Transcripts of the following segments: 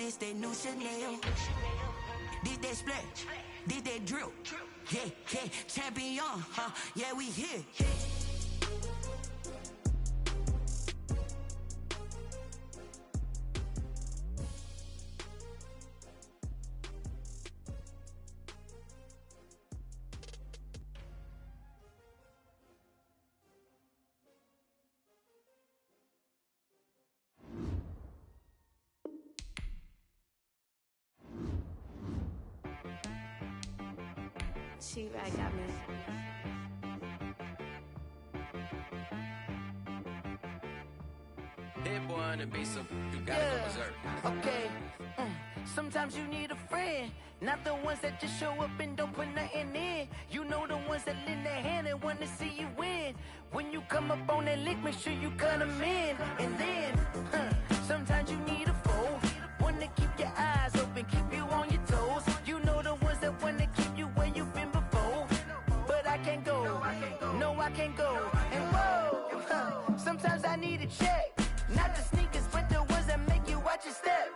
this that new Chanel. This that split, this that drill. Yeah, yeah, champion, huh? Yeah, we here. She-Rag got me. Hit one and be some. You gotta go berserk. Okay. Sometimes you need a friend, not the ones that just show up and don't put nothing in. You know the ones that lend a hand and want to see you win. When you come up on that lick, make sure you cut them in. And then, sometimes you need a foe, one to keep your eyes open, keep you on your toes. You know the ones that want to keep you where you've been before. But I can't go, no I can't go. And whoa, sometimes I need a check. Not the sneakers, but the ones that make you watch your step.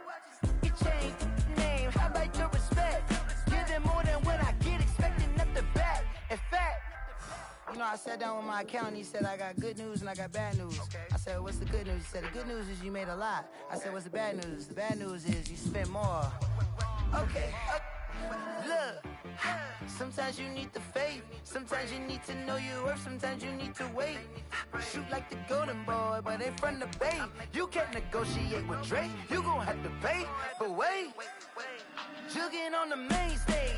You change name, how about your respect? Give them more than what I get, expecting up the back. In fact, you know, I sat down with my accountant, he said I got good news and I got bad news. I said, what's the good news? He said, the good news is you made a lot. I said, what's the bad news? The bad news is you spent more. Okay. Look, sometimes you need the faith, sometimes you need to know your worth, sometimes you need to wait. Shoot like the golden boy, but ain't from the bay. You can't negotiate with Drake, you gon' have to pay. But wait, jugging on the main stage,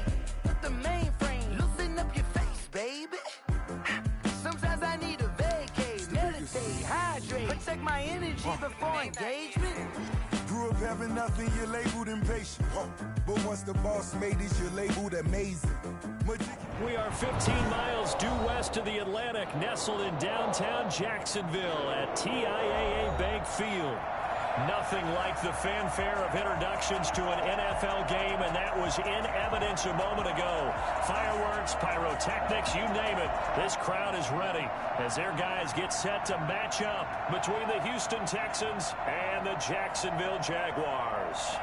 the mainframe, loosen up your face, baby. Sometimes I need a vacate, meditate, hydrate, protect my energy before engagement. Grew up having nothing, you're labeled impatient. But once the boss made it, you're labeled amazing. We are 15 miles due west of the Atlantic, nestled in downtown Jacksonville at TIAA Bank Field. Nothing like the fanfare of introductions to an NFL game, and that was in evidence a moment ago. Fireworks, pyrotechnics, you name it. This crowd is ready as their guys get set to match up between the Houston Texans and the Jacksonville Jaguars.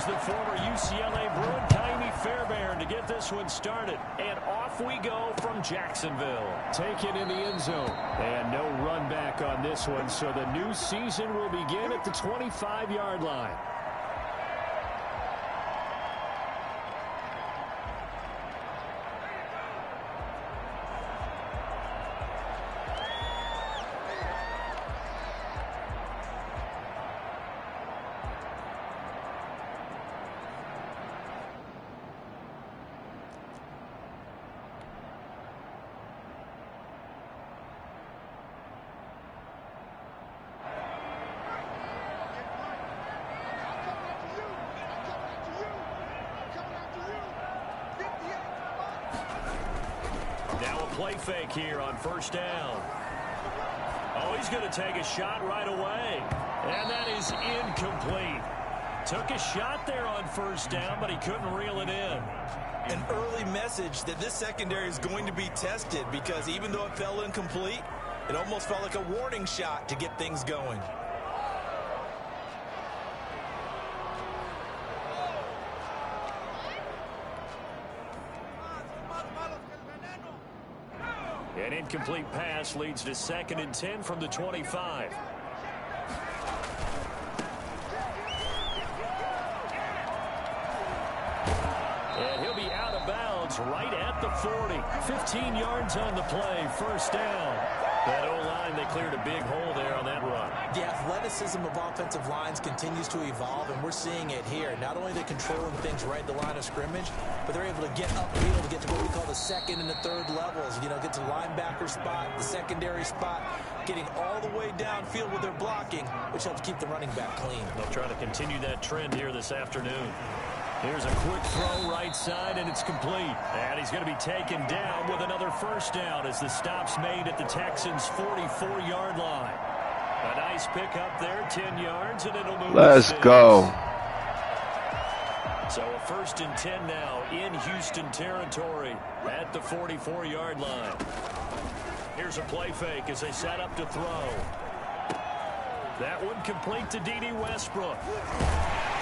The former UCLA Bruin, Tiny Fairbairn, to get this one started. And off we go from Jacksonville. Taken in the end zone. And no run back on this one, so the new season will begin at the 25-yard line. Play fake here on first down. Oh, he's going to take a shot right away. And that is incomplete. Took a shot there on first down, but he couldn't reel it in. An early message that this secondary is going to be tested, because even though it fell incomplete, it almost felt like a warning shot to get things going. An incomplete pass leads to 2nd and 10 from the 25. And he'll be out of bounds right at the 40. 15 yards on the play, first down. That O-line, they cleared a big hole there on that run. The athleticism of offensive lines continues to evolve, and we're seeing it here. Not only are they controlling things right at the line of scrimmage, but they're able to get upfield to get to what we call the second and the third levels. You know, get to the linebacker spot, the secondary spot, getting all the way downfield with their blocking, which helps keep the running back clean. They'll try to continue that trend here this afternoon. Here's a quick throw right side, and it's complete. And he's going to be taken down with another first down as the stop's made at the Texans' 44-yard line. A nice pickup there, 10 yards, and it'll move. Let's go. So a 1st and 10 now in Houston territory at the 44-yard line. Here's a play fake as they set up to throw. That one complete to D.D. Westbrook.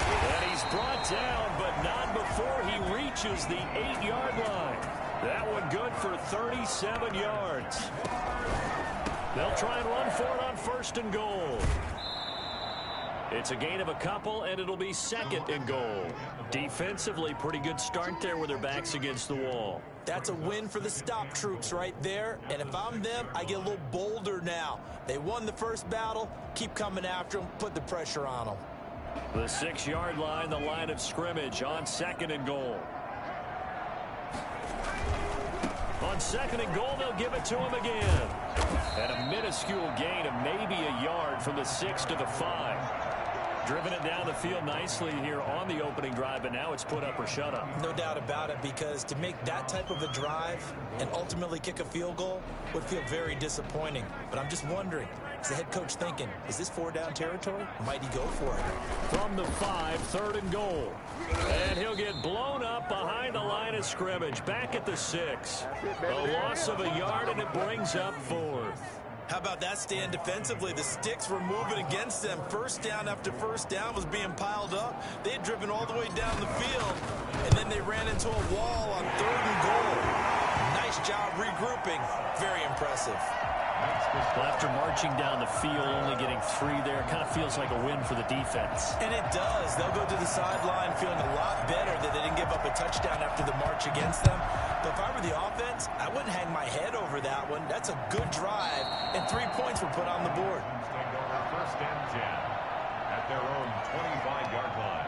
And he's brought down, but not before he reaches the 8-yard line. That one good for 37 yards. They'll try and run for it on 1st and goal. It's a gain of a couple, and it'll be 2nd and goal. Defensively, pretty good start there with their backs against the wall. That's a win for the stop troops right there. And if I'm them, I get a little bolder now. They won the first battle. Keep coming after them. Put the pressure on them. The 6-yard line, the line of scrimmage on 2nd and goal. On 2nd and goal, they'll give it to him again. And a minuscule gain of maybe a yard from the 6 to the 5. Driven it down the field nicely here on the opening drive, but now it's put up or shut up. No doubt about it, because to make that type of a drive and ultimately kick a field goal would feel very disappointing. But I'm just wondering, is the head coach thinking, is this 4-down territory? Might he go for it? From the 5, 3rd and goal. And he'll get blown up behind the line of scrimmage. Back at the 6. A loss of a yard, and it brings up 4th. How about that stand defensively? The sticks were moving against them. First down after first down was being piled up. They had driven all the way down the field, and then they ran into a wall on 3rd and goal. Nice job regrouping. Very impressive. Well, after marching down the field, only getting 3 there, kind of feels like a win for the defense. And it does. They'll go to the sideline feeling a lot better that they didn't give up a touchdown after the march against them. But if I were the offense, I wouldn't hang my head over that one. That's a good drive, and 3 points were put on the board. 1st and 10 at their own 25-yard line.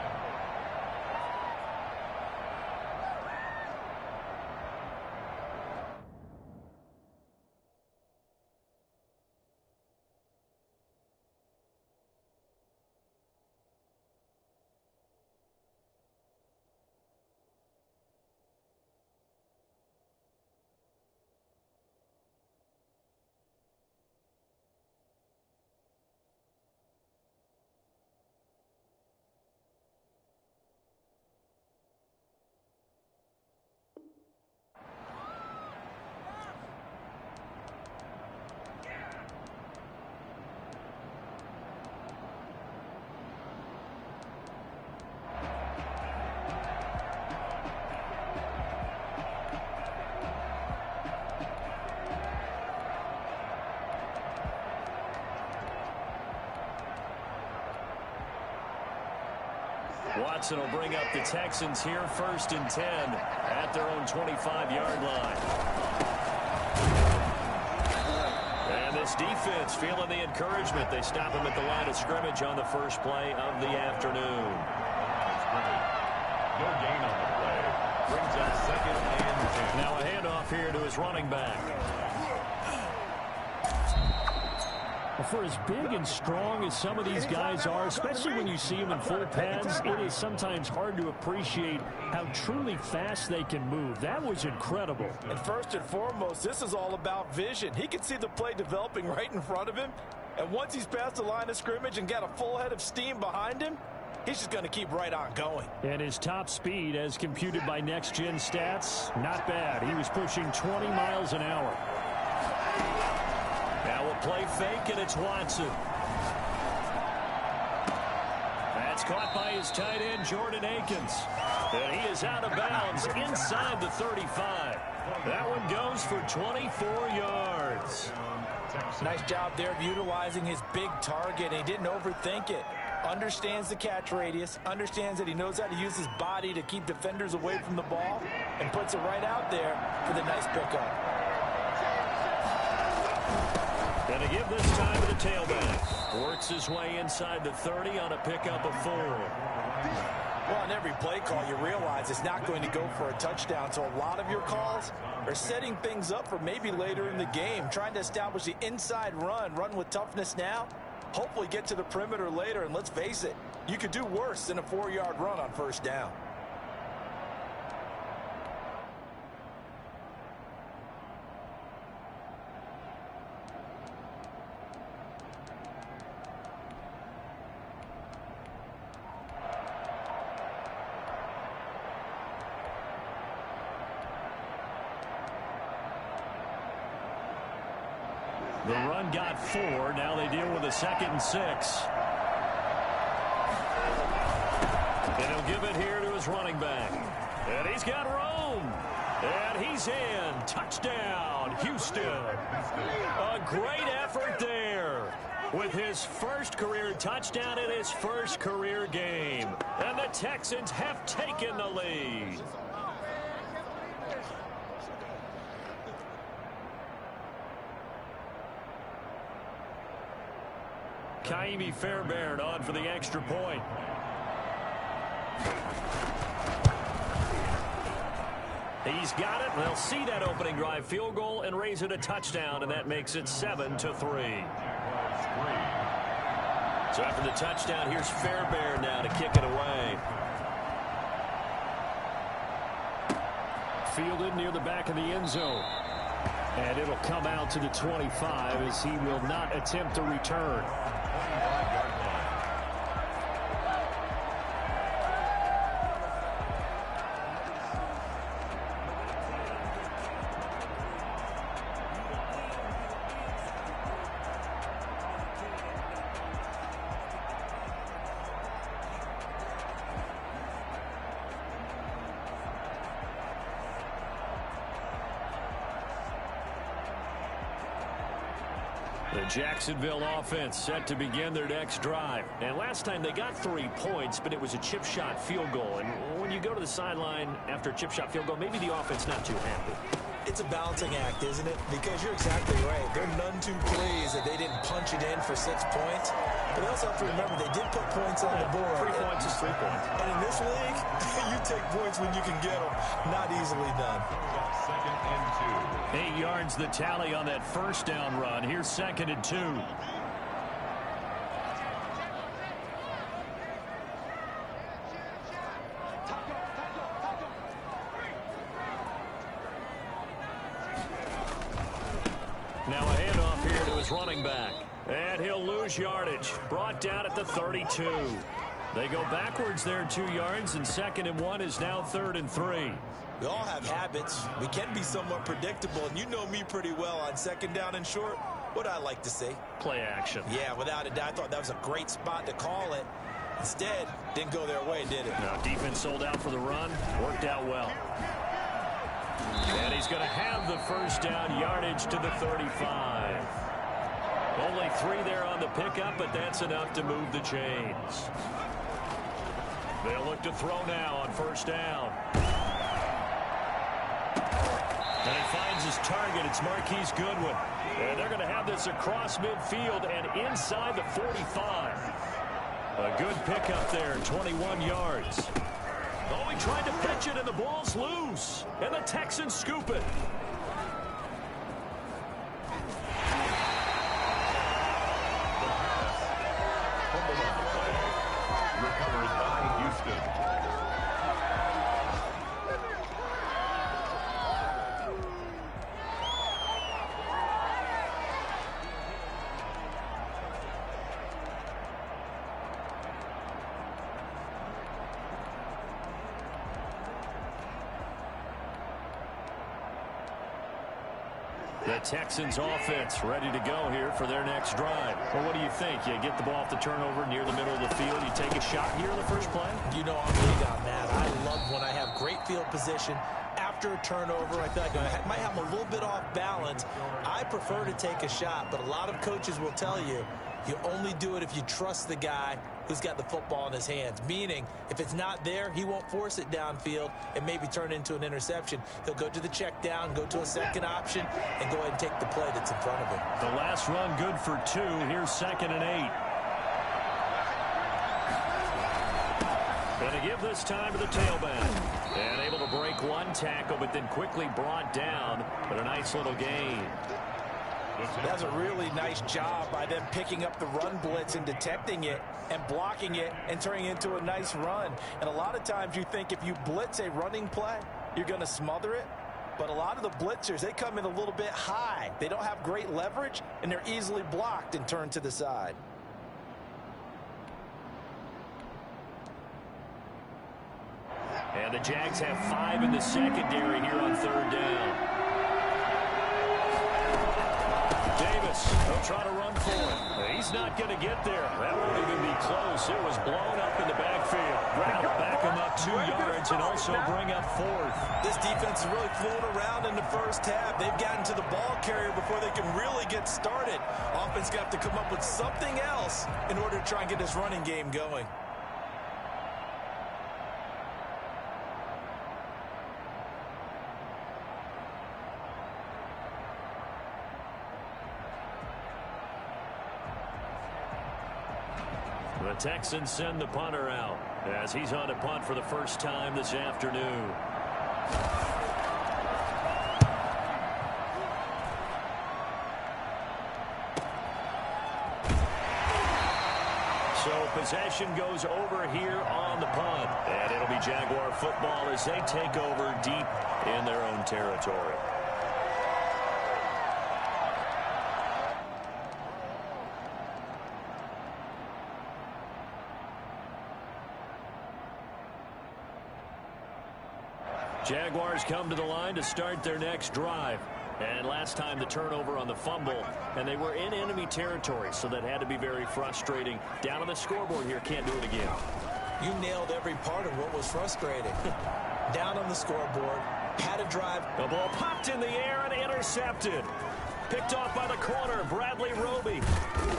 Watson will bring up the Texans here, 1st and 10 at their own 25-yard line. And this defense feeling the encouragement. They stop him at the line of scrimmage on the first play of the afternoon. No gain on the play. Brings up 2nd and 10. Now a handoff here to his running back. For as big and strong as some of these guys are, especially when you see them in full pads, it is sometimes hard to appreciate how truly fast they can move. That was incredible. And first and foremost, this is all about vision. He can see the play developing right in front of him. And once he's past the line of scrimmage and got a full head of steam behind him, he's just going to keep right on going. And his top speed, as computed by Next Gen Stats, not bad. He was pushing 20 miles an hour. Now a play fake, and it's Watson. That's caught by his tight end, Jordan Akins. And he is out of bounds inside the 35. That one goes for 24 yards. Nice job there of utilizing his big target. He didn't overthink it. Understands the catch radius, understands that he knows how to use his body to keep defenders away from the ball, and puts it right out there for the nice pickup. give this time to the tailback. Works his way inside the 30 on a pickup of 4. Well, on every play call, you realize it's not going to go for a touchdown. So a lot of your calls are setting things up for maybe later in the game, trying to establish the inside run with toughness now, hopefully get to the perimeter later. And let's face it, you could do worse than a 4-yard run on first down. The run got 4. Now they deal with a 2nd and 6. And he'll give it here to his running back. And he's got room. And he's in. Touchdown, Houston. A great effort there with his first career touchdown in his first career game. And the Texans have taken the lead. Kaimi Fairbairn on for the extra point. He's got it. They'll see that opening drive field goal and raise it a touchdown, and that makes it 7-3. So after the touchdown, here's Fairbairn now to kick it away. Fielded near the back of the end zone. And it'll come out to the 25 as he will not attempt to return. The Jacksonville offense set to begin their next drive. And last time they got 3 points, but it was a chip shot field goal. And when you go to the sideline after a chip shot field goal, maybe the offense not too happy. It's a balancing act, isn't it? Because you're exactly right. They're none too pleased that they didn't punch it in for 6 points. But they also have to remember they did put points on the board. 3 points is 3 points. And in this league, you take points when you can get them. Not easily done. 2nd and 2. 8 yards the tally on that first down run. Here's 2nd and 2. Now a handoff here to his running back. And he'll lose yardage. Brought down at the 32. They go backwards there 2 yards, and 2nd and 1 is now 3rd and 3. We all have habits. We can be somewhat predictable, and you know me pretty well on 2nd down and short. What I like to say? Play action. Yeah, without a doubt. I thought that was a great spot to call it. Instead, didn't go their way, did it? Now defense sold out for the run. Worked out well. And he's going to have the first down, yardage to the 35. Only 3 there on the pickup, but that's enough to move the chains. They'll look to throw now on first down. And he finds his target. It's Marquise Goodwin. And they're going to have this across midfield and inside the 45. A good pickup there, 21 yards. Oh, he tried to pitch it, and the ball's loose. And the Texans scoop it. Recovered by Houston. The Texans offense ready to go here for their next drive. Well, what do you think? You get the ball off the turnover near the middle of the field. You take a shot here in the first play? You know I'm big on that. I love when I have great field position after a turnover. I feel like I might have a little bit off balance. I prefer to take a shot, but a lot of coaches will tell you You only do it if you trust the guy who's got the football in his hands. Meaning, if it's not there, he won't force it downfield and maybe turn into an interception. He'll go to the check down, go to a second option, and go ahead and take the play that's in front of him. The last run good for 2. Here's 2nd and 8. Going to give this time to the tailback. And able to break one tackle, but then quickly brought down. But a nice little gain. That's a really nice job by them picking up the run blitz and detecting it and blocking it and turning it into a nice run. And a lot of times you think if you blitz a running play, you're going to smother it. But a lot of the blitzers, they come in a little bit high. They don't have great leverage, and they're easily blocked and turned to the side. And the Jags have 5 in the secondary here on 3rd down. Davis, they'll try to run for it. He's not going to get there. That won't even be close. It was blown up in the backfield. That'll back him up 2 yards and also bring up 4th. This defense is really flown around in the first half. They've gotten to the ball carrier before they can really get started. Offense got to come up with something else in order to try and get this running game going. The Texans send the punter out as he's on to punt for the first time this afternoon. So possession goes over here on the punt. And it'll be Jaguar football as they take over deep in their own territory. Jaguars come to the line to start their next drive. And last time the turnover on the fumble, and they were in enemy territory, so that had to be very frustrating. Down on the scoreboard here, can't do it again. You nailed every part of what was frustrating. Down on the scoreboard, had a drive. The ball popped in the air and intercepted. Picked off by the corner, Bradley Roby.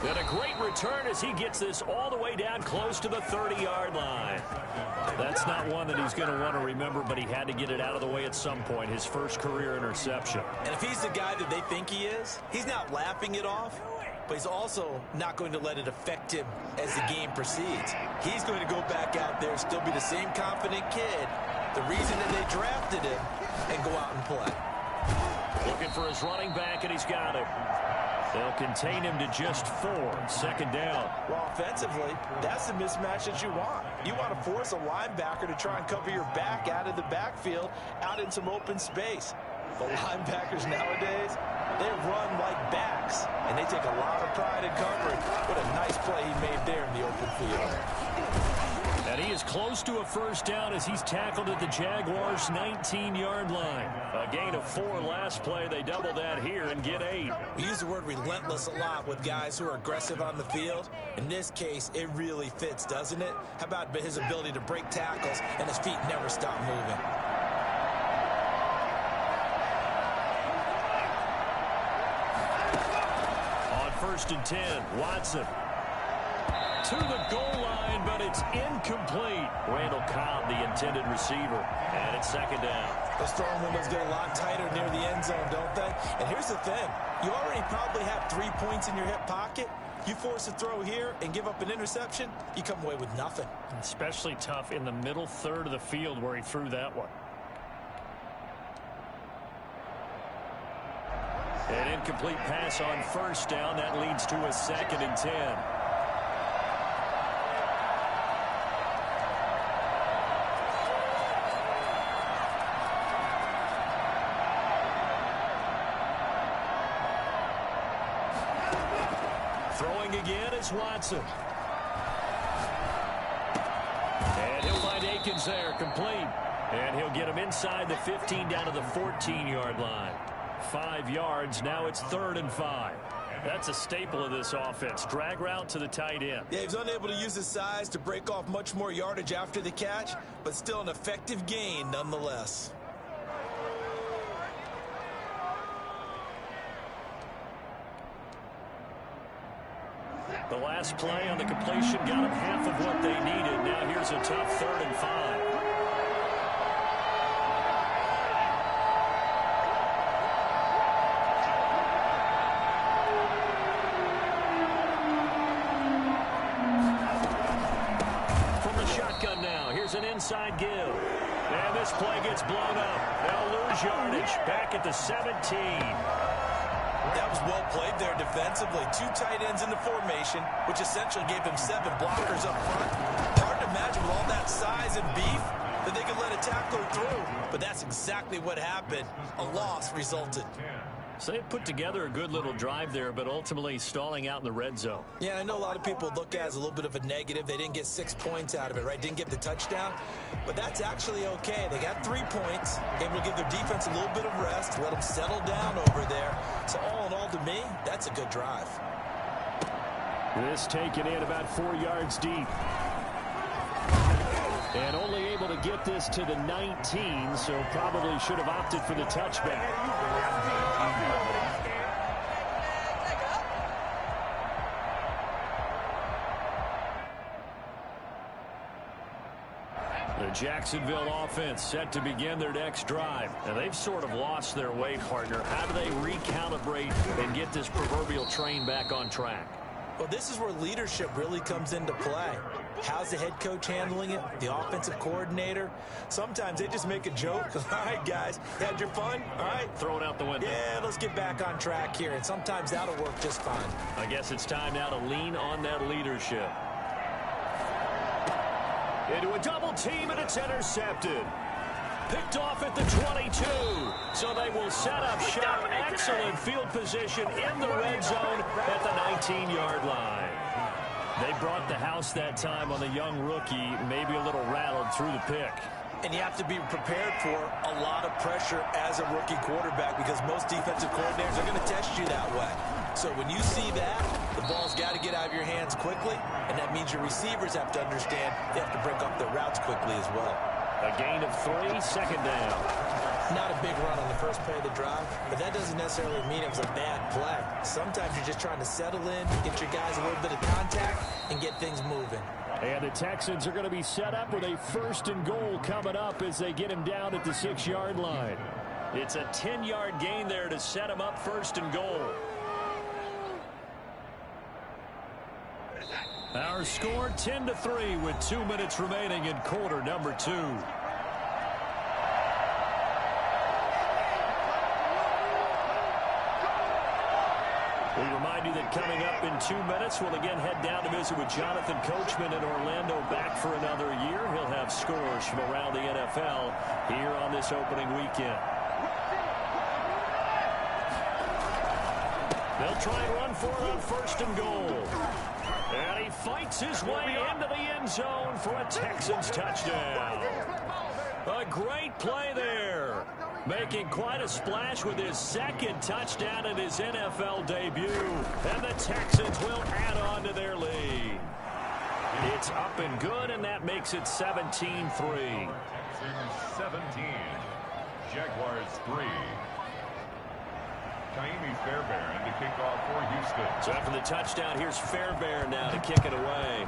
And a great return as he gets this all the way down close to the 30-yard line. That's not one that he's going to want to remember, but he had to get it out of the way at some point, his first career interception. And if he's the guy that they think he is, he's not laughing it off, but he's also not going to let it affect him as the game proceeds. He's going to go back out there, still be the same confident kid, the reason that they drafted him, and go out and play. Looking for his running back, and he's got it. They'll contain him to just 4. 2nd down. Well, offensively, that's the mismatch that you want. You want to force a linebacker to try and cover your back out of the backfield, out in some open space. The linebackers nowadays, they run like backs, and they take a lot of pride in covering. What a nice play he made there in the open field. And he is close to a first down as he's tackled at the Jaguars' 19-yard line. A gain of 4 last play. They double that here and get 8. We use the word relentless a lot with guys who are aggressive on the field. In this case, it really fits, doesn't it? How about his ability to break tackles and his feet never stop moving? On 1st and 10, Watson. To the goal line, but it's incomplete. Randall Cobb, the intended receiver, and it's 2nd down. Those throwing windows get a lot tighter near the end zone, don't they? And here's the thing. You already probably have 3 points in your hip pocket. You force a throw here and give up an interception, you come away with nothing. Especially tough in the middle third of the field where he threw that one. An incomplete pass on 1st down. That leads to a 2nd and 10. Throwing again is Watson. And he'll find Akins there, complete. And he'll get him inside the 15 down to the 14-yard line. 5 yards, now it's 3rd and 5. That's a staple of this offense. Drag route to the tight end. Yeah, he's unable to use his size to break off much more yardage after the catch, but still an effective gain nonetheless. The last play on the completion got them half of what they needed. Now here's a tough 3rd and 5. An inside give. And this play gets blown up. They'll lose yardage. Back at the 17. That was well played there defensively. 2 tight ends in the formation, which essentially gave them 7 blockers up front. Hard to imagine with all that size and beef that they could let a tackler through. But that's exactly what happened. A loss resulted. So they put together a good little drive there, but ultimately stalling out in the red zone. Yeah, I know a lot of people look at it as a little bit of a negative. They didn't get 6 points out of it, right? Didn't get the touchdown. But that's actually okay. They got 3 points, able to give their defense a little bit of rest, let them settle down over there. So all in all, to me, that's a good drive. This taken in about 4 yards deep. And only able to get this to the 19, so probably should have opted for the touchback. The Jacksonville offense set to begin their next drive. And they've sort of lost their way, partner. How do they recalibrate and get this proverbial train back on track? Well, this is where leadership really comes into play. How's the head coach handling it? The offensive coordinator? Sometimes they just make a joke. All right, guys, you had your fun? All right. Throw it out the window. Yeah, let's get back on track here. And sometimes that'll work just fine. I guess it's time now to lean on that leadership. Into a double team, and it's intercepted. Picked off at the 22. So they will set up shop. Excellent field position in the red zone at the 19-yard line. They brought the house that time on the young rookie, maybe a little rattled through the pick. And you have to be prepared for a lot of pressure as a rookie quarterback because most defensive coordinators are going to test you that way. So when you see that, the ball's got to get out of your hands quickly, and that means your receivers have to understand they have to break off their routes quickly as well. A gain of 3, 2nd down. Not a big run on the first play of the drive, but that doesn't necessarily mean it was a bad play. Sometimes you're just trying to settle in, get your guys a little bit of contact, and get things moving. And the Texans are going to be set up with a 1st and goal coming up as they get him down at the 6-yard line. It's a 10-yard gain there to set him up 1st and goal. Our score 10-3 with 2 minutes remaining in quarter number 2. We remind you that coming up in 2 minutes, we'll again head down to visit with Jonathan Coachman in Orlando, back for another year. He'll have scores from around the NFL here on this opening weekend. They'll try and run for it on 1st and goal. And he fights his way into the end zone for a Texans touchdown. A great play there. Making quite a splash with his 2nd touchdown in his NFL debut. And the Texans will add on to their lead. It's up and good, and that makes it 17-3. Texans 17, Jaguars 3. Kaimi Fairbairn to kick off for Houston. So after the touchdown, here's Fairbairn now to kick it away.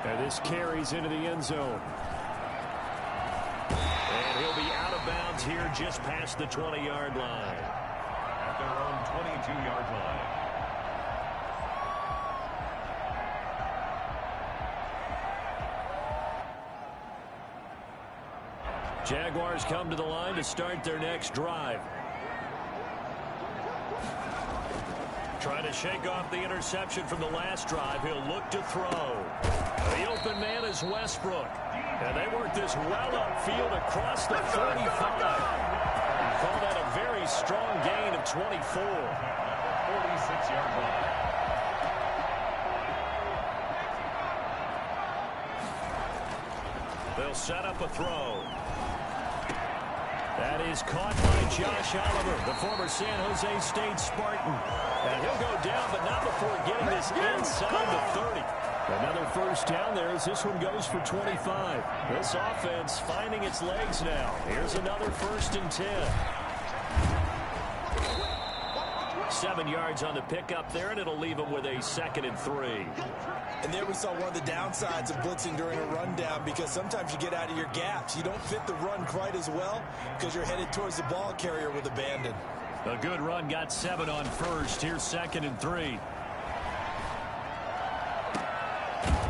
And this carries into the end zone. And he'll be out of bounds here just past the 20-yard line. At their own 22-yard line. Jaguars come to the line to start their next drive. Trying to shake off the interception from the last drive. He'll look to throw. The open man is Westbrook. And they work this well upfield across the 45. Call that a very strong gain of 24. 46-yard line. They'll set up a throw. That is caught by Josh Oliver, the former San Jose State Spartan. And he'll go down, but not before getting this inside the 30. Another 1st down there as this one goes for 25. This offense finding its legs now. Here's another 1st and 10. 7 yards on the pickup there, and it'll leave them with a 2nd and 3. And there we saw one of the downsides of blitzing during a rundown, because sometimes you get out of your gaps. You don't fit the run quite as well because you're headed towards the ball carrier with abandon. A good run, got 7 on first. Here's 2nd and 3.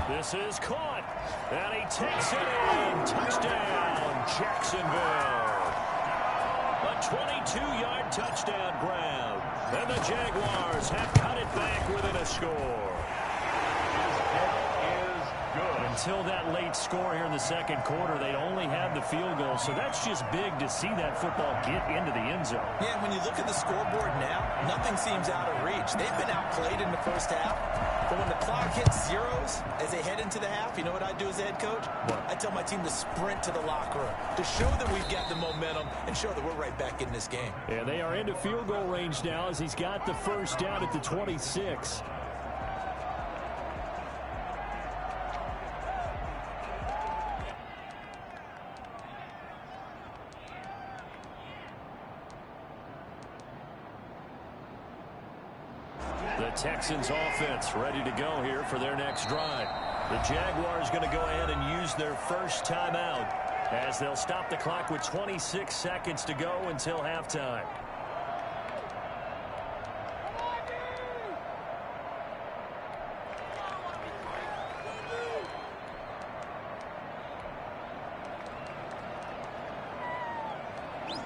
This is caught, and he takes it in. Touchdown, Jacksonville. A 22-yard touchdown grab, and the Jaguars have cut it back within a score. Until that late score here in the second quarter, they'd only had the field goal, so that's just big to see that football get into the end zone. Yeah, when you look at the scoreboard now, nothing seems out of reach. They've been outplayed in the first half, but when the clock hits zeros as they head into the half, you know what I do as a head coach? What? I tell my team to sprint to the locker room to show that we've got the momentum and show that we're right back in this game. Yeah, they are into field goal range now as he's got the first down at the 26. The Texans offense ready to go here for their next drive. The Jaguars going to go ahead and use their first timeout as they'll stop the clock with 26 seconds to go until halftime.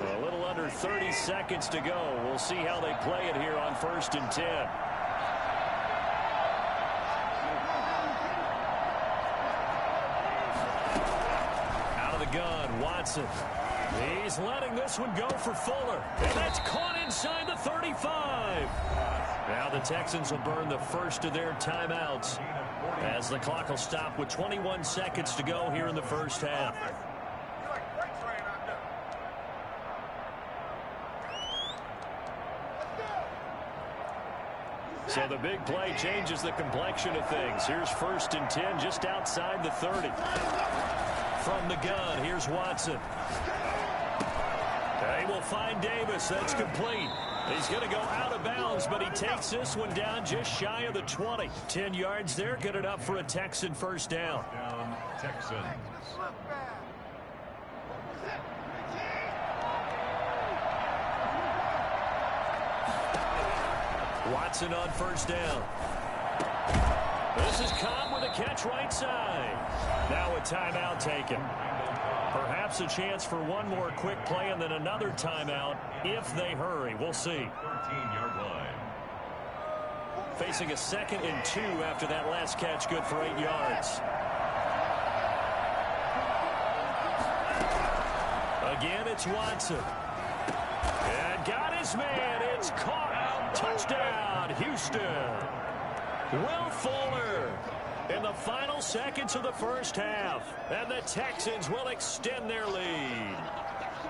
A little under 30 seconds to go. We'll see how they play it here on 1st and 10. Out of the gun, Watson. He's letting this one go for Fuller. And that's caught inside the 35. Now the Texans will burn the first of their timeouts as the clock will stop with 21 seconds to go here in the first half. So the big play changes the complexion of things. Here's 1st and 10 just outside the 30. From the gun, here's Watson. They will find Davis. That's complete. He's going to go out of bounds, but he takes this one down just shy of the 20. 10 yards there, good enough for a Texan first down. Texans. Watson on first down. This is Cobb with a catch right side. Now a timeout taken. Perhaps a chance for one more quick play and then another timeout if they hurry. We'll see. 13-yard line. Facing a 2nd and 2 after that last catch, good for 8 yards. Again, it's Watson. And got his man. It's caught. Touchdown, Houston. Will Fuller in the final seconds of the first half. And the Texans will extend their lead.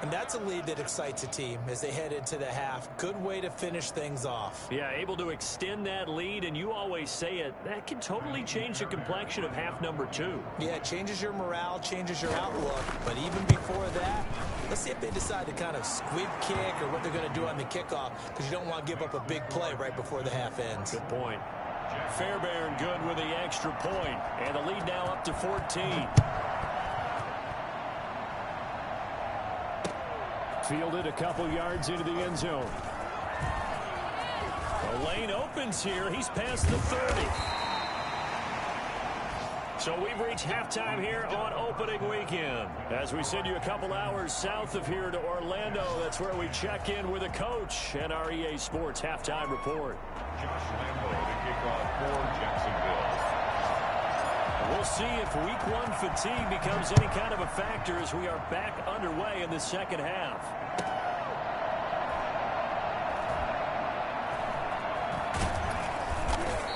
And that's a lead that excites a team as they head into the half. Good way to finish things off. Yeah, able to extend that lead, and you always say it, that can totally change the complexion of half number 2. Yeah, it changes your morale, changes your outlook. But even before that, let's see if they decide to kind of squib kick or what they're going to do on the kickoff, because you don't want to give up a big play right before the half ends. Good point. Fairbairn good with the extra point, and the lead now up to 14. Fielded a couple yards into the end zone. The lane opens here. He's past the 30. So we've reached halftime here on opening weekend. As we send you a couple hours south of here to Orlando, that's where we check in with a coach and our EA Sports halftime report. Josh Lambo to kick off for Jacksonville. We'll see if week 1 fatigue becomes any kind of a factor as we are back underway in the second half.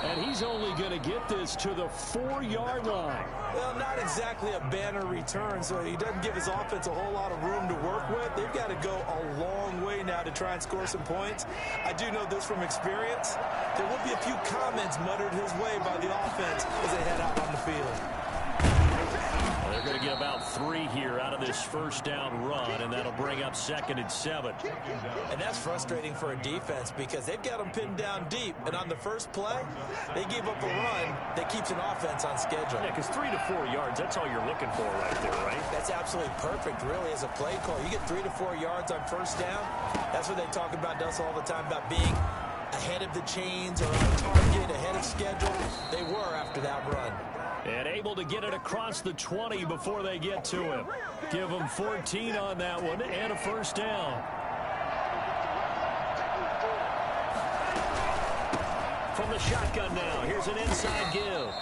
And he's only going to get this to the 4-yard line. Well, not exactly a banner return, so he doesn't give his offense a whole lot of room to work with. They've got to go a long way now to try and score some points. I do know this from experience. There will be a few comments muttered his way by the offense as they head out on the field. They're going to get about 3 here out of this first down run, and that'll bring up 2nd and 7. And that's frustrating for a defense because they've got them pinned down deep. And on the first play, they gave up a run that keeps an offense on schedule. Yeah, because 3 to 4 yards, that's all you're looking for right there, right? That's absolutely perfect, really, as a play call. You get 3 to 4 yards on first down. That's what they talk about, Dustin, all the time, about being ahead of the chains or on target, ahead of schedule. They were after that run. And able to get it across the 20 before they get to him. Give him 14 on that one and a first down. From the shotgun now, here's an inside give.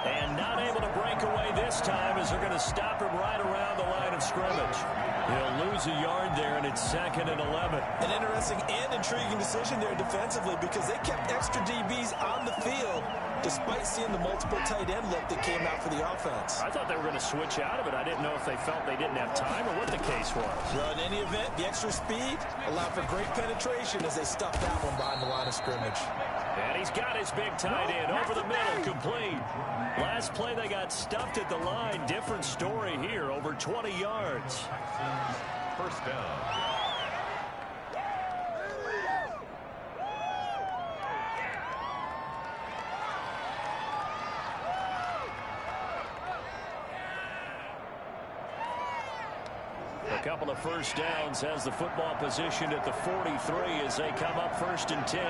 And not able to break away this time as they're going to stop him right around the line of scrimmage. He'll lose a yard there, and it's 2nd and 11. An interesting and intriguing decision there defensively because they kept extra DBs on the field despite seeing the multiple tight end look that came out for the offense. I thought they were going to switch out of it. I didn't know if they felt they didn't have time or what the case was. Well, in any event, the extra speed allowed for great penetration as they stuffed that one behind the line of scrimmage. And he's got his big tight end over the middle, complete. Last play they got stuffed at the line. Different story here, over 20 yards. First down. A couple of first downs has the football positioned at the 43 as they come up 1st and 10.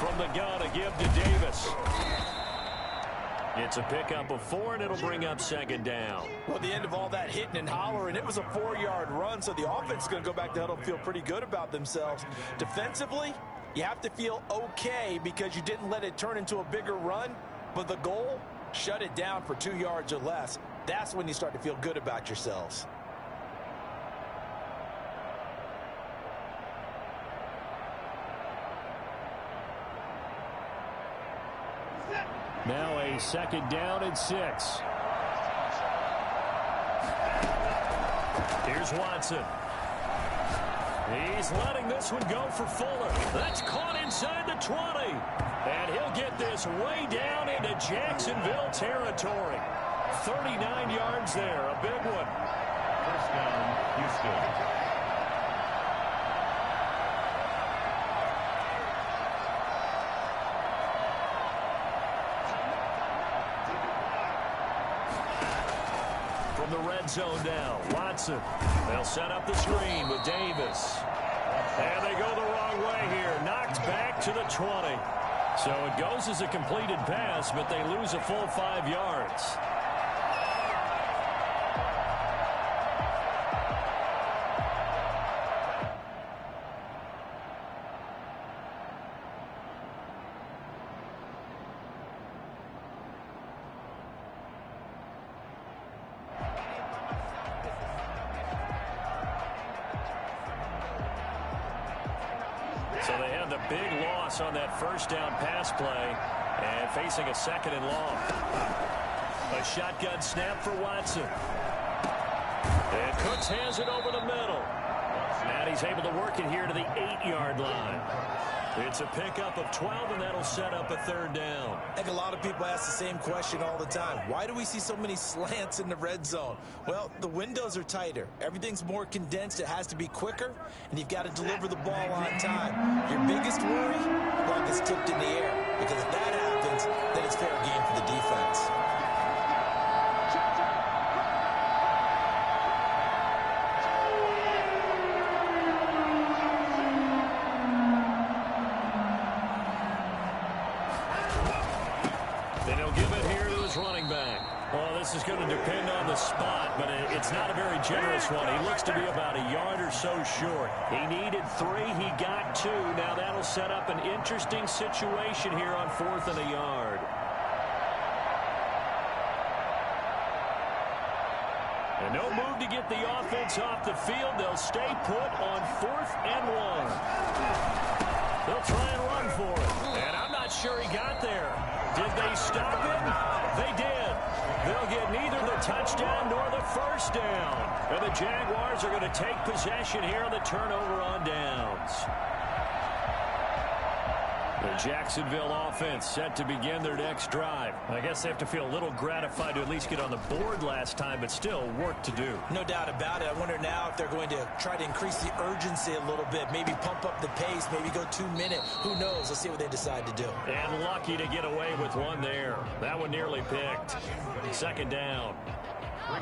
From the gun, a give to Davis. It's a pickup of 4, and it'll bring up 2nd down. Well, the end of all that hitting and hollering, it was a 4-yard run, so the offense is going to go back to huddle and feel pretty good about themselves. Defensively, you have to feel okay because you didn't let it turn into a bigger run, but the goal, shut it down for 2 yards or less. That's when you start to feel good about yourselves. Now a 2nd down and 6. Here's Watson. He's letting this one go for Fuller. That's caught inside the 20. And he'll get this way down into Jacksonville territory. 39 yards there, a big one. First down, Houston. From the red zone now, Watson. They'll set up the screen with Davis. And they go the wrong way here. Knocked back to the 20. So it goes as a completed pass, but they lose a full 5 yards. So they had the big loss on that first down pass play and facing a 2nd and long. A shotgun snap for Watson. And Cooks has it over the middle. And he's able to work it here to the 8-yard line. It's a pickup of 12, and that'll set up a 3rd down. I think a lot of people ask the same question all the time. Why do we see so many slants in the red zone? Well, the windows are tighter. Everything's more condensed. It has to be quicker, and you've got to deliver the ball on time. Your biggest worry? The ball gets tipped in the air, because if that happens, then it's fair game for the defense. Running back. Well, this is going to depend on the spot, but it's not a very generous one. He looks to be about a yard or so short. He needed 3. He got 2. Now that'll set up an interesting situation here on 4th and a yard. And no move to get the offense off the field. They'll stay put on 4th and 1. They'll try and run for it. And I'm not sure he got there. Did they stop him? They did. They'll get neither the touchdown nor the first down. And the Jaguars are going to take possession here on the turnover on downs. The Jacksonville offense set to begin their next drive. I guess they have to feel a little gratified to at least get on the board last time, but still work to do. No doubt about it. I wonder now if they're going to try to increase the urgency a little bit, maybe pump up the pace, maybe go 2 minute. Who knows? Let's see what they decide to do. And lucky to get away with one there. That one nearly picked. Second down.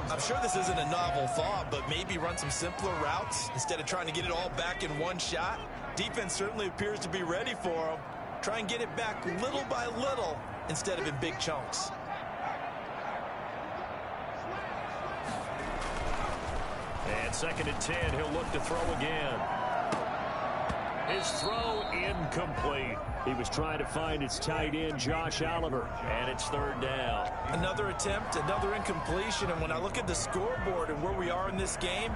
I'm sure this isn't a novel thought, but maybe run some simpler routes instead of trying to get it all back in one shot. Defense certainly appears to be ready for them. Try and get it back little by little instead of in big chunks. And second and 10, he'll look to throw again. His throw incomplete. He was trying to find his tight end, Josh Oliver, and it's third down. Another attempt, another incompletion, and when I look at the scoreboard and where we are in this game,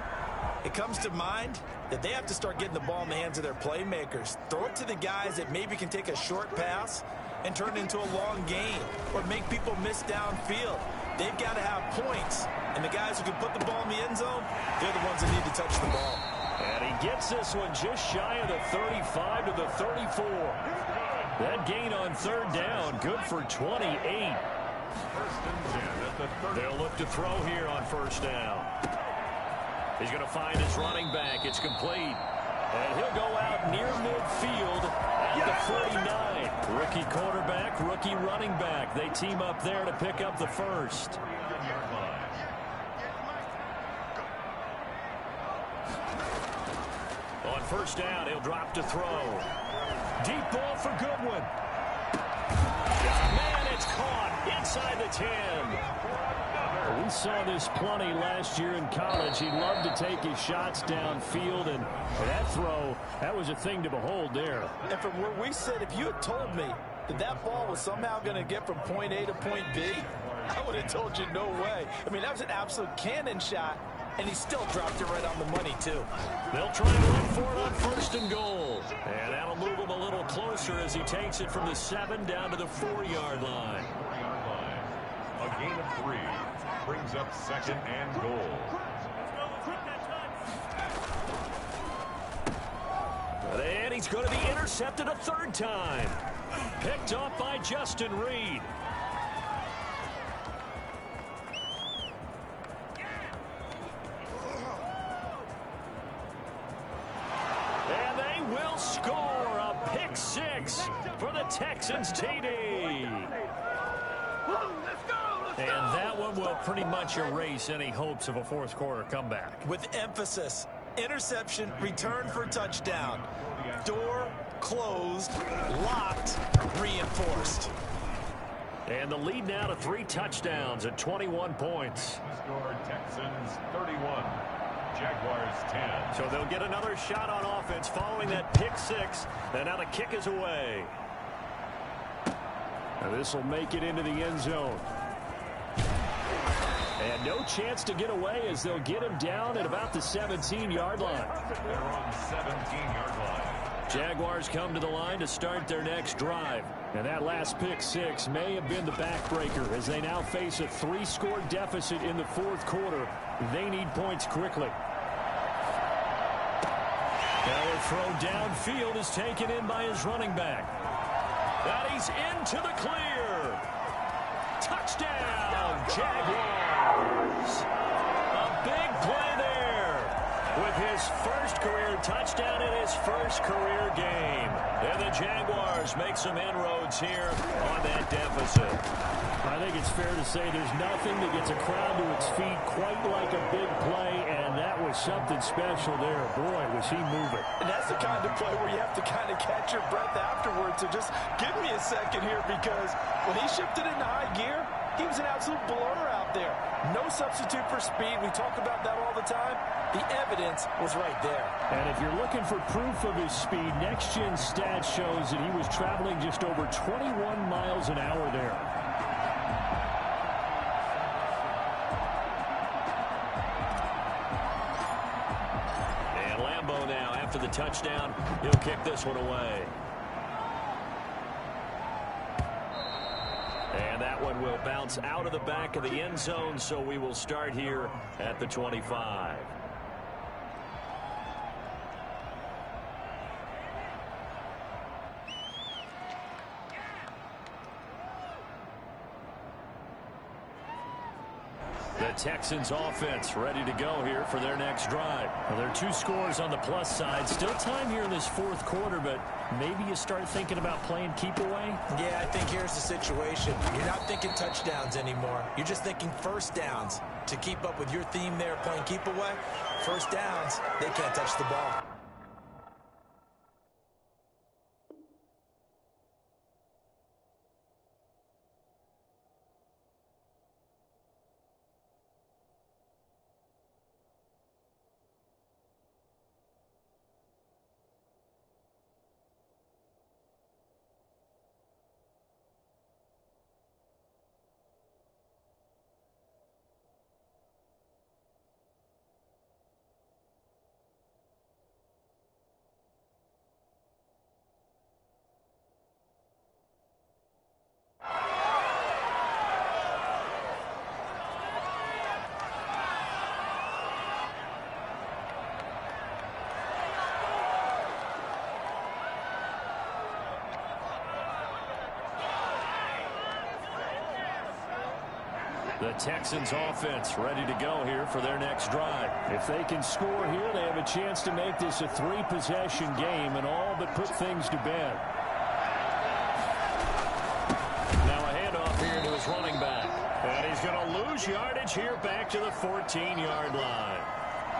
it comes to mind that they have to start getting the ball in the hands of their playmakers. Throw it to the guys that maybe can take a short pass and turn it into a long gain or make people miss downfield. They've got to have points, and the guys who can put the ball in the end zone, they're the ones that need to touch the ball. And he gets this one just shy of the 35 to the 34. That gain on third down, good for 28. They'll look to throw here on first down. He's going to find his running back. It's complete. And he'll go out near midfield at the 49. Rookie quarterback, rookie running back. They team up there to pick up the first. On first down, he'll drop to throw. Deep ball for Goodwin. Man, it's caught inside the 10. We saw this plenty last year in college. He loved to take his shots downfield, and that throw, that was a thing to behold there. And from where we sit, if you had told me that that ball was somehow going to get from point A to point B, I would have told you no way. I mean, that was an absolute cannon shot, and he still dropped it right on the money, too. They'll try to run for it on first and goal. And that'll move him a little closer as he takes it from the 7 down to the 4-yard line. A gain of 3 brings up second and goal. And he's going to be intercepted a third time. Picked off by Justin Reed. And they will score a pick 6 for the Texans TD. And that one will pretty much erase any hopes of a fourth quarter comeback. With emphasis, interception, return for touchdown. Door closed, locked, reinforced. And the lead now to 3 touchdowns at 21 points. Score Texans 31, Jaguars 10. So they'll get another shot on offense following that pick 6. And now the kick is away. And this will make it into the end zone. And no chance to get away as they'll get him down at about the 17-yard line. They're on 17-yard line. Jaguars come to the line to start their next drive. And that last pick 6 may have been the backbreaker as they now face a 3-score deficit in the fourth quarter. They need points quickly. Now a throw downfield is taken in by his running back. And he's into the clear. Touchdown, Jaguars. A big play there with his first career touchdown in his first career game. And the Jaguars make some inroads here on that deficit. I think it's fair to say there's nothing that gets a crowd to its feet quite like a big play, and that was something special there. Boy, was he moving. And that's the kind of play where you have to kind of catch your breath afterwards. So just give me a second here, because when he shifted into high gear, he was an absolute blur out there. No substitute for speed. We talk about that all the time. The evidence was right there. And if you're looking for proof of his speed, Next Gen Stats shows that he was traveling just over 21 miles an hour there. And Lambeau now, after the touchdown, he'll kick this one away. And that one will bounce out of the back of the end zone, so we will start here at the 25. Texans offense ready to go here for their next drive. Well, there are 2 scores on the plus side. Still time here in this 4th quarter, but maybe you start thinking about playing keep away? Yeah, I think here's the situation. You're not thinking touchdowns anymore. You're just thinking first downs. To keep up with your theme there, playing keep away, first downs, they can't touch the ball. The Texans offense ready to go here for their next drive. If they can score here, they have a chance to make this a 3-possession game and all but put things to bed. Now a handoff here to his running back. And he's going to lose yardage here back to the 14-yard line.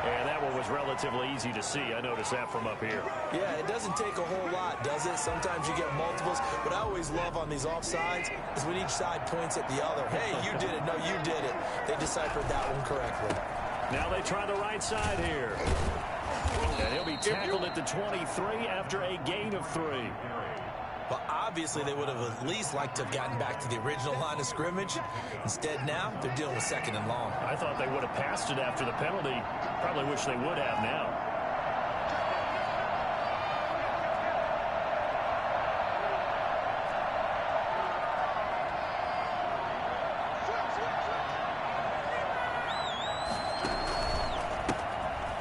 And that one was relatively easy to see. I noticed that from up here. Yeah, it doesn't take a whole lot, does it? Sometimes you get multiples. What I always love on these offsides is when each side points at the other. Hey, you did it. No, you did it. They deciphered that one correctly. Now they try the right side here. And he'll be tackled at the 23 after a gain of 3. Well, obviously, they would have at least liked to have gotten back to the original line of scrimmage. Instead, now, they're dealing with 2nd and long. I thought they would have passed it after the penalty. Probably wish they would have now.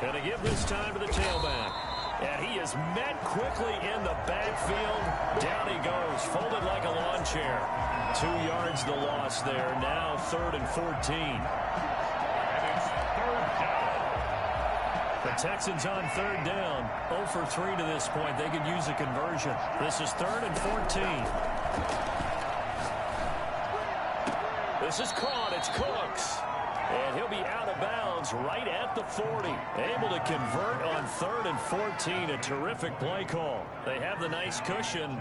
And to give this time to the tailback. And he is met quickly in the backfield. Down he goes, folded like a lawn chair. 2 yards the loss there. Now 3rd and 14. And it's 3rd down. The Texans on 3rd down. 0 for 3 to this point. They could use a conversion. This is 3rd and 14. This is caught. It's Cooks. And he'll be out of bounds right at the 40. Able to convert on 3rd and 14. A terrific play call. They have the nice cushion.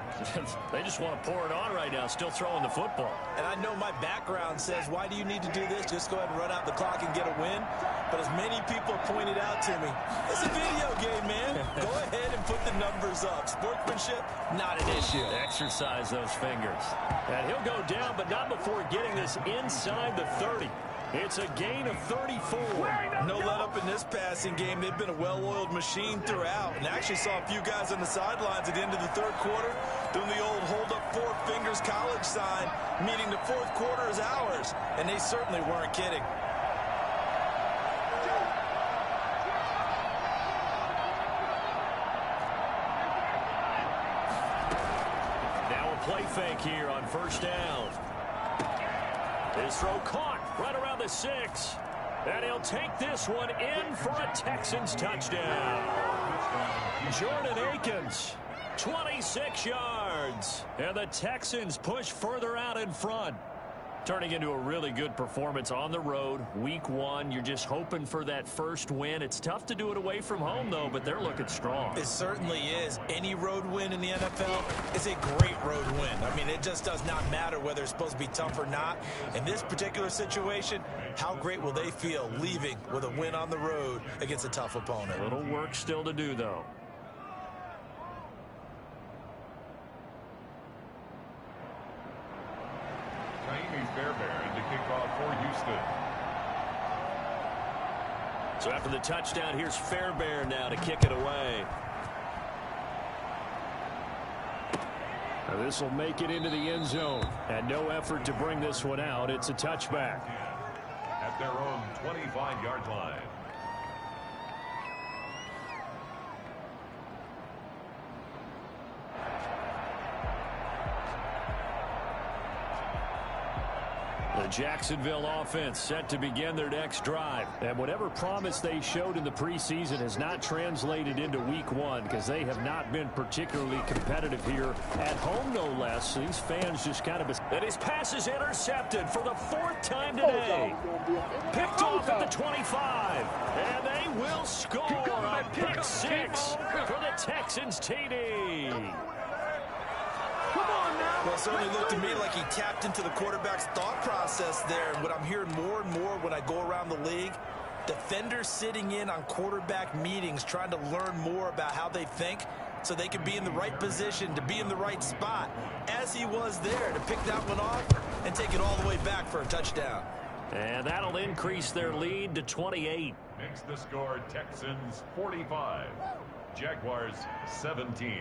They just want to pour it on right now, still throwing the football. And I know my background says, why do you need to do this? Just go ahead and run out the clock and get a win. But as many people pointed out to me, it's a video game, man. Go ahead and put the numbers up. Sportsmanship, not an issue. Exercise those fingers. And he'll go down, but not before getting this inside the 30. It's a gain of 34. No let up in this passing game. They've been a well-oiled machine throughout. And actually saw a few guys on the sidelines at the end of the 3rd quarter doing the old hold up 4 fingers college sign, meaning the 4th quarter is ours. And they certainly weren't kidding. Now a play fake here on 1st down. His throw caught right around the 6. And he'll take this one in for a Texans touchdown. Jordan Akins, 26 yards. And the Texans push further out in front. Turning into a really good performance on the road. Week 1, you're just hoping for that first win. It's tough to do it away from home, though, but they're looking strong. It certainly is. Any road win in the NFL is a great road win. I mean, it just does not matter whether it's supposed to be tough or not. In this particular situation, how great will they feel leaving with a win on the road against a tough opponent? A little work still to do, though. Fairbairn to kick off for Houston. So after the touchdown, here's Fairbairn now to kick it away. Now this will make it into the end zone. And no effort to bring this one out. It's a touchback. At their own 25-yard line. The Jacksonville offense set to begin their next drive. And whatever promise they showed in the preseason has not translated into week one because they have not been particularly competitive here at home, no less. These fans just kind of... And his pass is intercepted for the fourth time today. Picked off at the 25. And they will score a pick six for the Texans TD. Well, it certainly looked to me like he tapped into the quarterback's thought process there. And what I'm hearing more and more when I go around the league, defenders sitting in on quarterback meetings trying to learn more about how they think so they can be in the right position to be in the right spot, as he was there to pick that one off and take it all the way back for a touchdown. And that'll increase their lead to 28. Makes the score Texans 45, Jaguars 17.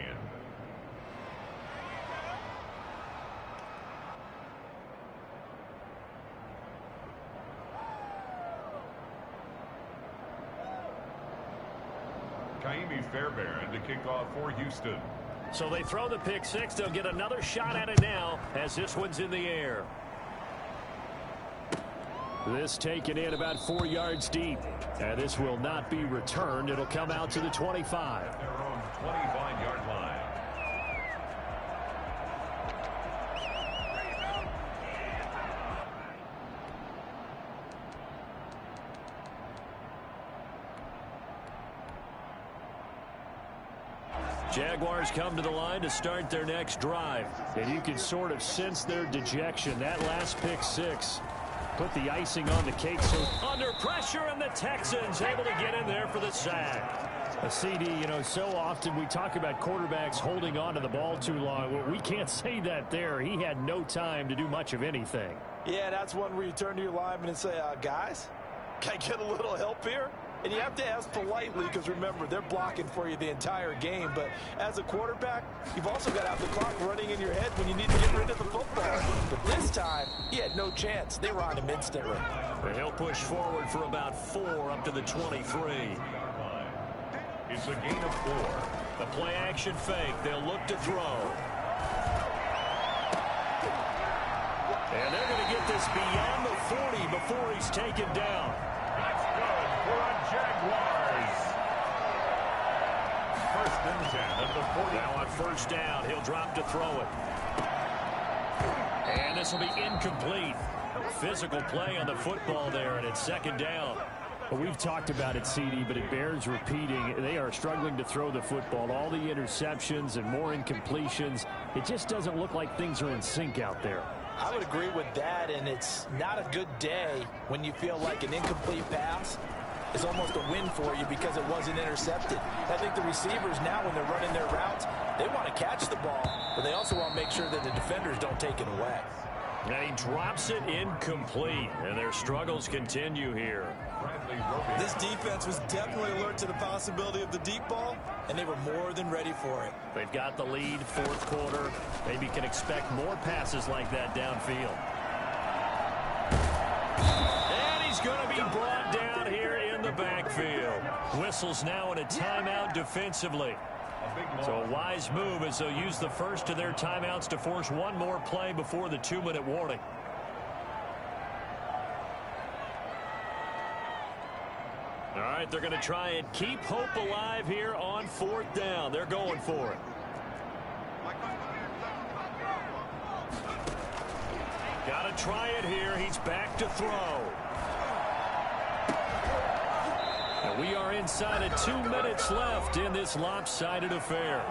Fairbairn to kick off for Houston. So they throw the pick six. They'll get another shot at it now as this one's in the air. This taken in about 4 yards deep. And this will not be returned. It'll come out to the 25. Their own 25-yard line. Jaguars come to the line to start their next drive. And you can sort of sense their dejection. That last pick six put the icing on the cake. So under pressure, and the Texans able to get in there for the sack. A CD, you know, so often we talk about quarterbacks holding on to the ball too long. Well, we can't say that there. He had no time to do much of anything. Yeah, that's one where you turn to your lineman and say, guys, can I get a little help here? And you have to ask politely because, remember, they're blocking for you the entire game. But as a quarterback, you've also got to have the clock running in your head when you need to get rid of the football. But this time, he had no chance. They were on him instantly. And he'll push forward for about 4 up to the 23. It's a gain of 4. The play action fake. They'll look to throw. And they're going to get this beyond the 40 before he's taken down. That's good for a Jaguars. First and 10 at the 40. Now on first down, he'll drop to throw it. And this will be incomplete. Physical play on the football there, and it's second down. Well, we've talked about it, CD, but it bears repeating. They are struggling to throw the football. All the interceptions and more incompletions. It just doesn't look like things are in sync out there. I would agree with that, and it's not a good day when you feel like an incomplete pass is almost a win for you because it wasn't intercepted. I think the receivers now, when they're running their routes, they want to catch the ball, but they also want to make sure that the defenders don't take it away. And he drops it incomplete, and their struggles continue here. This defense was definitely alert to the possibility of the deep ball, and they were more than ready for it. They've got the lead, fourth quarter. Maybe can expect more passes like that downfield. And he's going to be brought down here in the backfield. Whistles now in a timeout defensively. So a wise move as they'll use the first of their timeouts to force one more play before the 2-minute warning. All right, they're going to try and keep hope alive here on fourth down. They're going for it. Got to try it here. He's back to throw. And we are inside of 2 minutes left in this lopsided affair.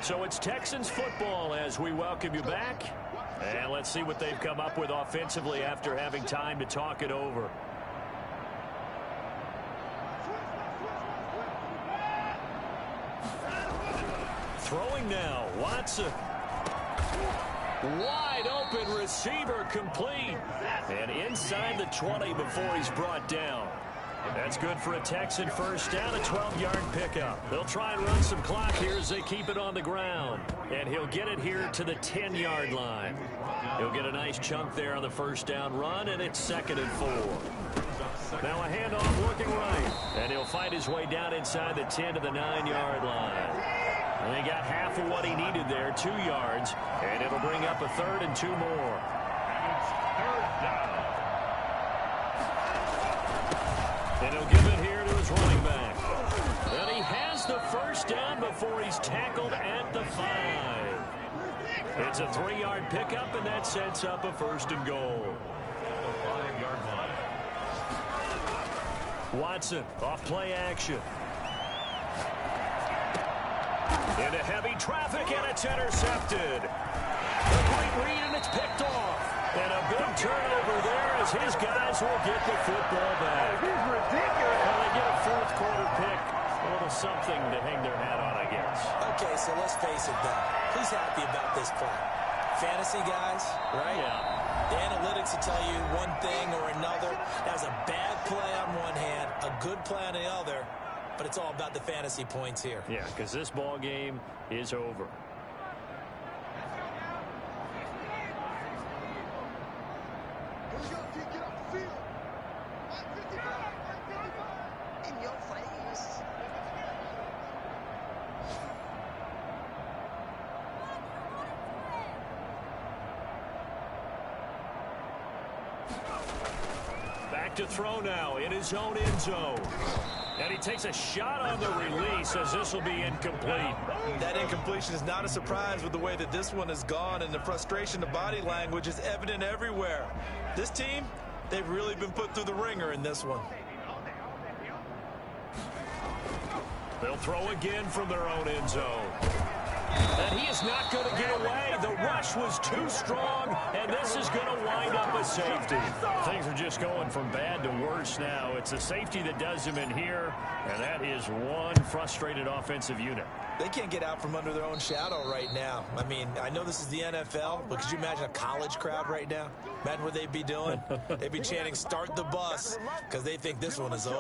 So it's Texans football as we welcome you back. And let's see what they've come up with offensively after having time to talk it over. Throwing now, Watson. Wide open receiver complete. And inside the 20 before he's brought down. That's good for a Texan first down, a 12-yard pickup. They'll try and run some clock here as they keep it on the ground. And he'll get it here to the 10-yard line. He'll get a nice chunk there on the first down run, and it's 2nd and 4. Now a handoff looking right. And he'll find his way down inside the 10 to the 9-yard line. And they got half of what he needed there, 2 yards. And it'll bring up a 3rd and 2 more. And he'll give it here to his running back. And he has the first down before he's tackled at the 5. It's a 3-yard pickup, and that sets up a 1st and goal. Watson off play action. Into heavy traffic, and it's intercepted. A great read, and it's picked off. And a big turnover there as his guys will get the football back. He's ridiculous. Well, they get a 4th quarter pick. A little something to hang their hat on, I guess. Okay, so let's face it, though. Who's happy about this play? Fantasy guys, right? Yeah. The analytics will tell you one thing or another. That was a bad play on one hand, a good play on the other, but it's all about the fantasy points here. Yeah, because this ball game is over. In your face. Back to throw now in his own end zone. And he takes a shot on the release as this will be incomplete. That incompletion is not a surprise with the way that this one has gone, and the frustration, the body language is evident everywhere. This team, they've really been put through the ringer in this one. They'll throw again from their own end zone. And he is not going to get away. The rush was too strong, and this is going to wind up a safety. Things are just going from bad to worse now. It's the safety that does him in here, and that is one frustrated offensive unit. They can't get out from under their own shadow right now. I mean, I know this is the NFL, but could you imagine a college crowd right now? Imagine what they'd be doing. They'd be chanting, "Start the bus," because they think this one is over.